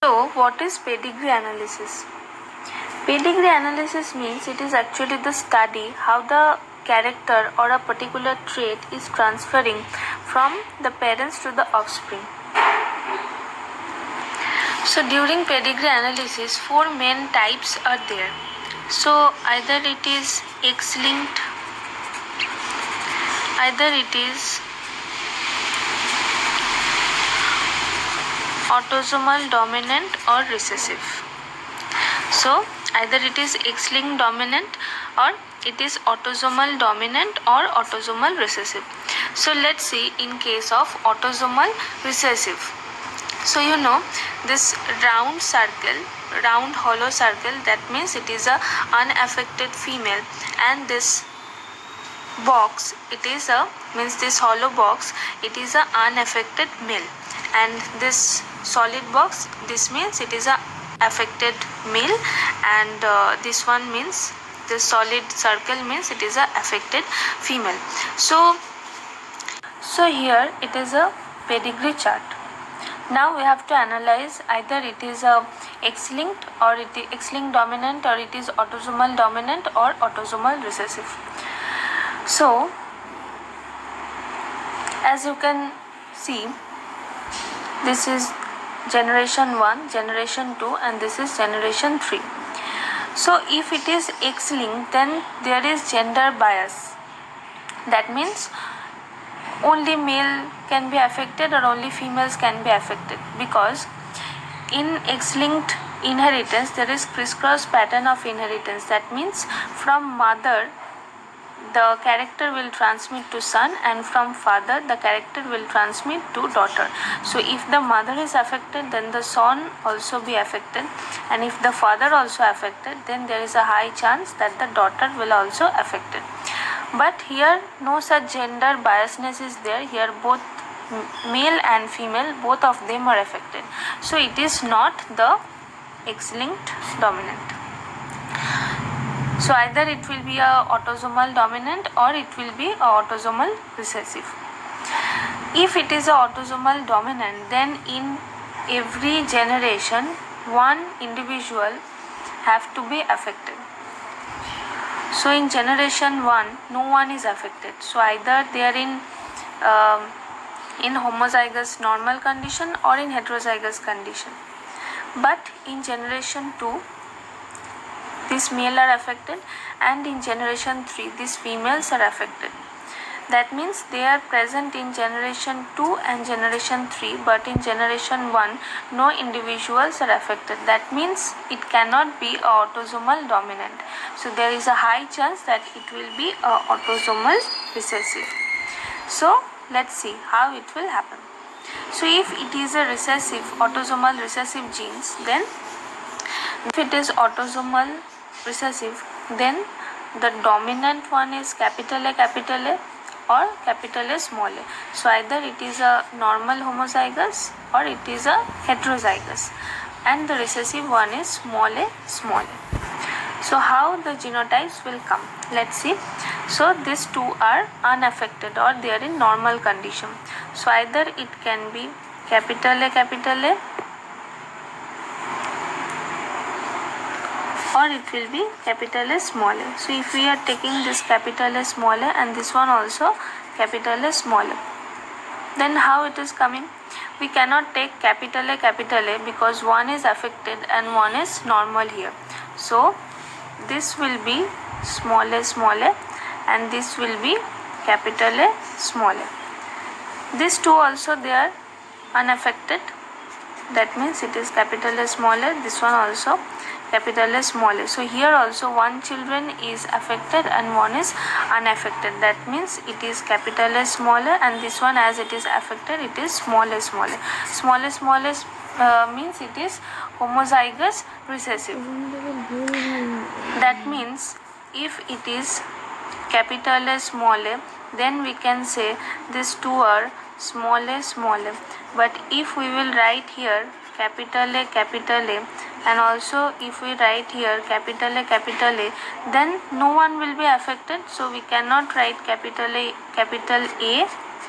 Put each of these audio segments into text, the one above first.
So, what is pedigree analysis? Pedigree analysis means it is actually the study how the character or a particular trait is transferring from the parents to the offspring. So, during pedigree analysis, four main types are there. So, either it is X-linked, either it is autosomal dominant or recessive. So, either it is X-linked dominant or it is autosomal dominant or autosomal recessive. So, let's see in case of autosomal recessive. So, you know this round circle, round hollow circle, that means it is a unaffected female, and this box, it is a means this hollow box, it is a unaffected male, and this solid box, this means it is a affected male, and this one means the solid circle means it is a affected female. So here it is a pedigree chart. Now we have to analyze either it is a X-linked or it is X-linked dominant, or it is autosomal dominant or autosomal recessive. So as you can see, this is generation 1, generation 2, and this is generation 3. So if it is X-linked, then there is gender bias. That means only male can be affected or only females can be affected, because in X-linked inheritance there is crisscross pattern of inheritance. That means from mother the character will transmit to son, and from father the character will transmit to daughter. So if the mother is affected, then the son also be affected, and if the father also affected, then there is a high chance that the daughter will also affected. But here no such gender biasness is there. Here both male and female, both of them are affected. So it is not the X-linked dominant. So either it will be a autosomal dominant or it will be a autosomal recessive. If it is a autosomal dominant, then in every generation one individual have to be affected. So in generation 1 no one is affected. So either they are in homozygous normal condition or in heterozygous condition. But in generation 2 these male are affected, and in generation 3 these females are affected. That means they are present in generation 2 and generation 3, but in generation 1 no individuals are affected. That means it cannot be a autosomal dominant. So there is a high chance that it will be a autosomal recessive. So let's see how it will happen. So if it is a recessive, autosomal recessive genes, then if it is autosomal recessive, then the dominant one is capital A or capital A small a. So either it is a normal homozygous or it is a heterozygous, and the recessive one is small a. So how the genotypes will come? Let's see. So these two are unaffected or they are in normal condition. So either it can be capital A or it will be capital A small a. So if we are taking this capital A small a and this one also capital A small a, then how it is coming? We cannot take capital A because one is affected and one is normal here. So this will be small a and this will be capital A small a. These two also they are unaffected. That means it is capital A small a, this one also capital A small a. So here also one children is affected and one is unaffected. That means it is capital A small a, and this one as it is affected, it is small a. Small a means it is homozygous recessive. That means if it is capital A small a, then we can say these two are small a. But if we will write here capital A, and also if we write here capital A, then no one will be affected. So we cannot write capital A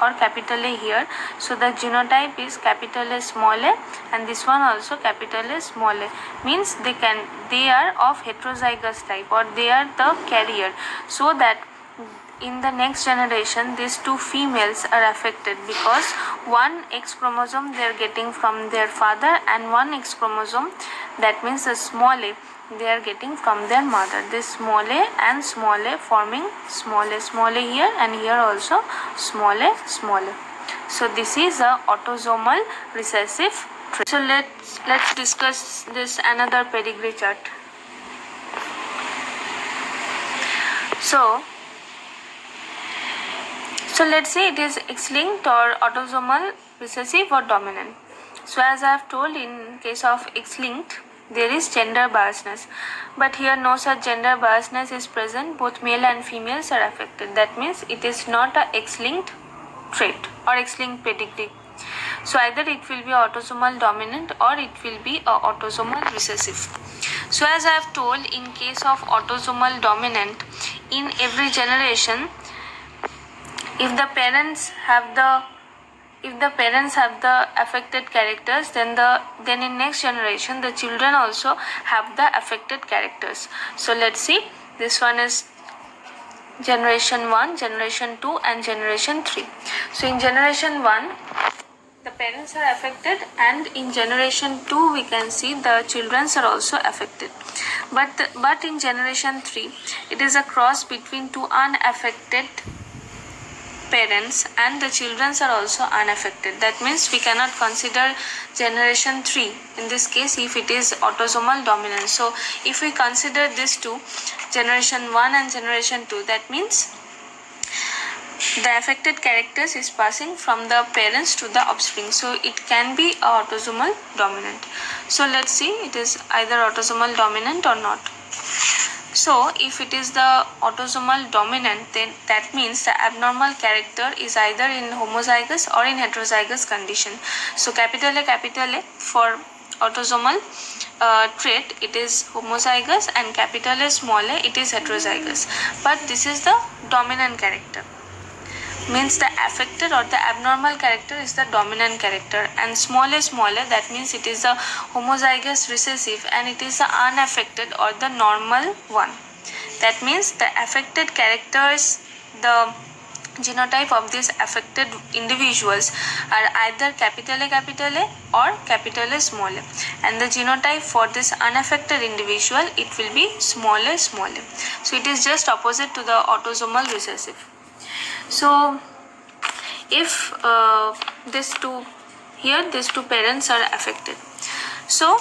or capital A here. So the genotype is capital A small a, and this one also capital A small a, means they are of heterozygous type, or they are the carrier, so that in the next generation these two females are affected, because one X chromosome they are getting from their father, and one X chromosome, that means the small a, they are getting from their mother. This small a and small a forming small a here, and here also small a. So this is a autosomal recessive trait. So let's discuss this another pedigree chart. So let's say it is X-linked or autosomal recessive or dominant. So as I have told, in case of X-linked, there is gender biasness, but here no such gender biasness is present. Both male and females are affected. That means it is not a X-linked trait or X-linked pedigree. So either it will be autosomal dominant or it will be a autosomal recessive. So as I have told, in case of autosomal dominant, in every generation, if the parents have the affected characters, then in next generation the children also have the affected characters. So let's see, this one is generation 1, generation 2 and generation 3. So in generation 1 the parents are affected, and in generation 2 we can see the children are also affected. But in generation 3 it is a cross between two unaffected parents, and the children are also unaffected. That means we cannot consider generation 3 in this case if it is autosomal dominant. So if we consider these two, generation 1 and generation 2, that means the affected characters is passing from the parents to the offspring, so it can be autosomal dominant. So let's see, it is either autosomal dominant or not. So if it is the autosomal dominant, then that means the abnormal character is either in homozygous or in heterozygous condition. So capital A for autosomal trait, it is homozygous, and capital A small a, it is heterozygous. But this is the dominant character, means the affected or the abnormal character is the dominant character, and small a, that means it is the homozygous recessive, and it is the unaffected or the normal one. That means the affected characters, the genotype of these affected individuals are either capital A or capital A small a, and the genotype for this unaffected individual, it will be small a. So it is just opposite to the autosomal recessive. So if these two parents are affected, so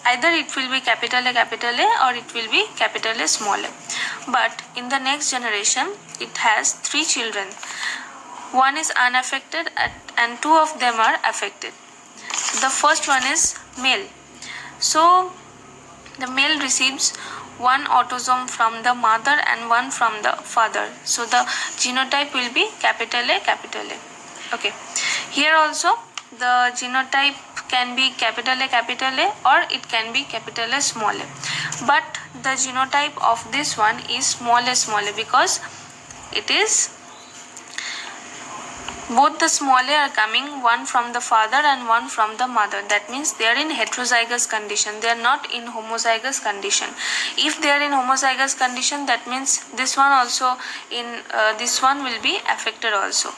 either it will be capital A or it will be capital A small a. But in the next generation it has 3 children. One is unaffected and 2 of them are affected. The first one is male. So the male receives one autosome from the mother and one from the father. So the genotype will be capital A. Okay. Here also the genotype can be capital A or it can be capital A small a. But the genotype of this one is small a because it is both the small a are coming, one from the father and one from the mother. That means they are in heterozygous condition. They are not in homozygous condition. If they are in homozygous condition, that means this one also this one will be affected also.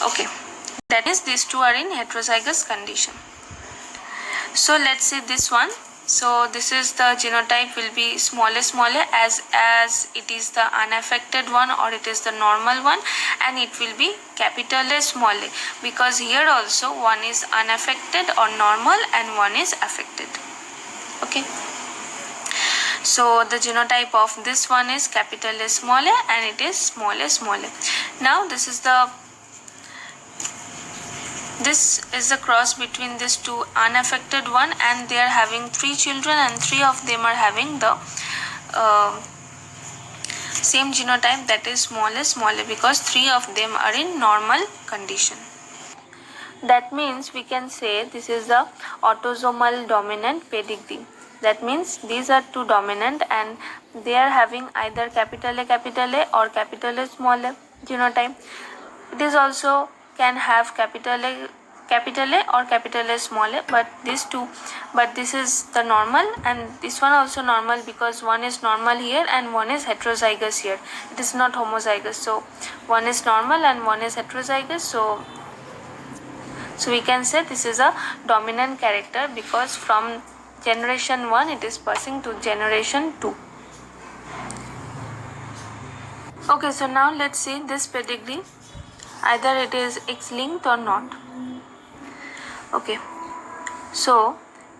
Okay, that is these two are in heterozygous condition. So let's see this one. So this is the genotype will be small a as it is the unaffected one or it is the normal one, and it will be capital A small a because here also one is unaffected or normal and one is affected. Okay. So the genotype of this one is capital A small a and it is small a. Now this is the cross between these two unaffected one, and they are having 3 children and 3 of them are having the same genotype, that is small a because 3 of them are in normal condition. That means we can say this is the autosomal dominant pedigree. That means these are two dominant and they are having either capital A or capital A small a genotype. It is also can have capital A or capital A small a, but this is the normal, and this one also normal because one is normal here and one is heterozygous here. It is not homozygous, so one is normal and one is heterozygous. So we can say this is a dominant character because from generation 1 it is passing to generation 2. Okay, so now let's see this pedigree, either it is X-linked or not. Okay, so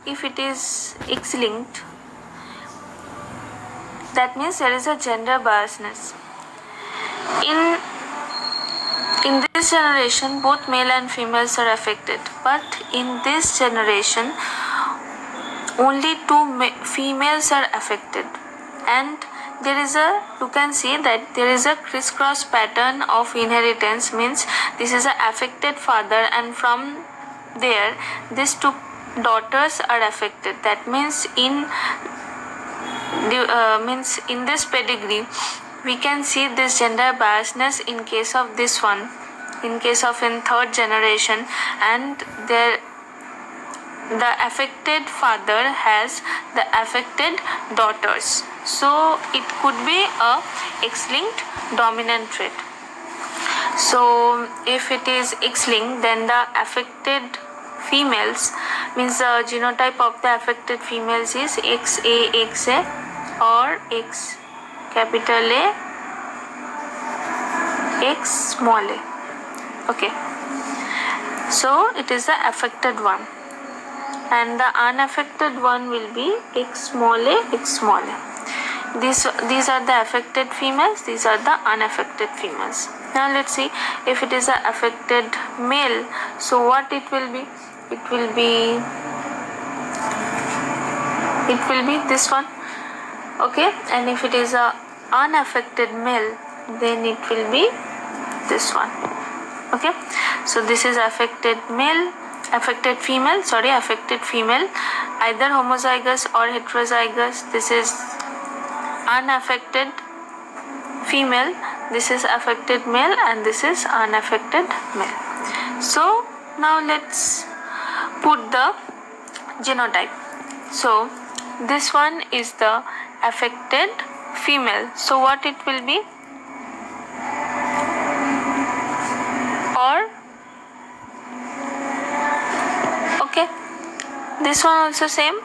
if it is X-linked, that means there is a gender biasness. In this generation, both male and females are affected, but in this generation, only two females are affected, and you can see that there is a crisscross pattern of inheritance, means this is an affected father, and from there these two daughters are affected. That means in this pedigree we can see this gender biasness in case of this one, in third generation, and the affected father has the affected daughters. So it could be a X-linked dominant trait. So if it is X-linked, then the affected females, means the genotype of the affected females is XA or X capital A, X small a. Okay, so it is the affected one, and the unaffected one will be X small a, X small a. These are the affected females, these are the unaffected females. Now let's see if it is a affected male, so what it will be? It will be this one. Okay, and if it is a unaffected male, then it will be this one. Okay, so this is affected female, either homozygous or heterozygous. This is unaffected female, this is affected male, and this is unaffected male. So now let's put the genotype. So this one is the affected female, so what it will be? Or okay, this one also same.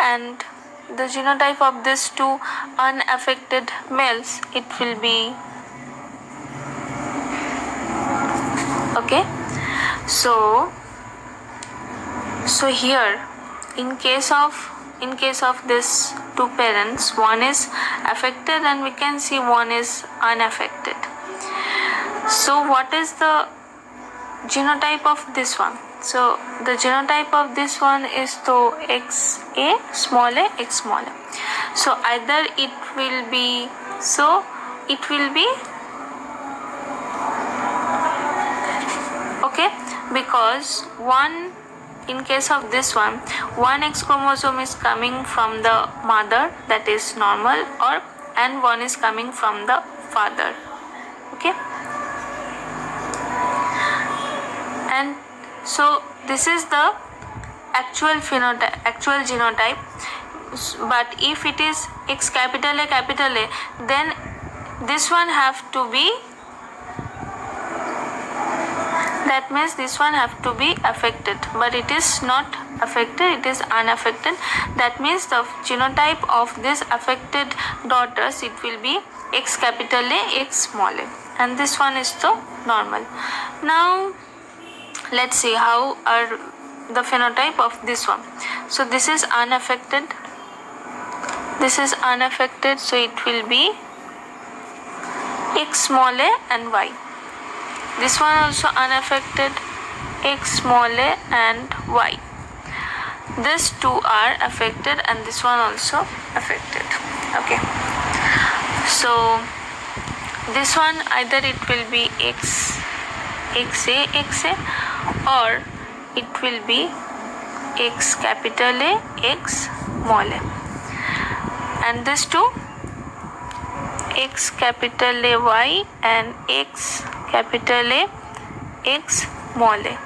And the genotype of these two unaffected males, it will be okay. So here in case of this two parents, one is affected and we can see one is unaffected. So what is the genotype of this one? So the genotype of this one is to XA small a, X small a. So either it will be okay, because one, in case of this one X chromosome is coming from the mother, that is normal, and one is coming from the father. Okay, and so this is the actual genotype. But if it is X capital A, then this one have to be, that means this one have to be affected, but it is not affected, it is unaffected. That means the genotype of this affected daughters, it will be X capital A, X small a, and this one is the normal. Now let's see how are the phenotype of this one. So this is unaffected, so it will be X small a and Y. This one also unaffected, X small a and Y. These two are affected and this one also affected. Okay, so this one either it will be XA, or it will be X capital A, X small a. and this two, X capital A Y and X capital A X small a.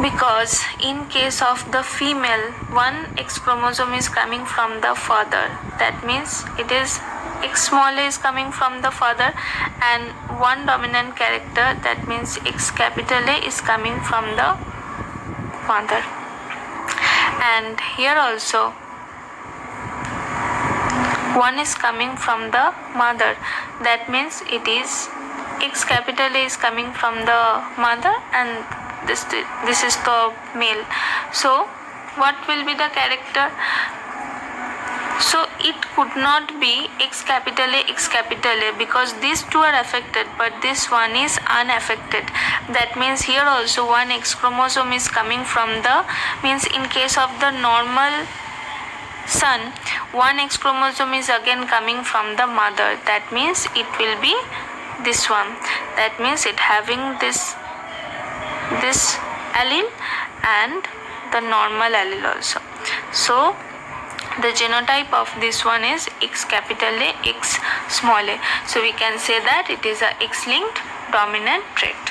Because in case of the female, one X chromosome is coming from the father. That means it is X small a is coming from the father, and one dominant character, that means X capital A, is coming from the mother. And here also one is coming from the mother. That means it is X capital A is coming from the mother, and this is the male. So what will be the character? So it could not be X capital A because these two are affected, but this one is unaffected. That means here also one X chromosome is coming from the, means in case of the normal son, one X chromosome is again coming from the mother. That means it will be this one. That means it having this allele and the normal allele also. So the genotype of this one is X capital A, X small a. So we can say that it is a X-linked dominant trait.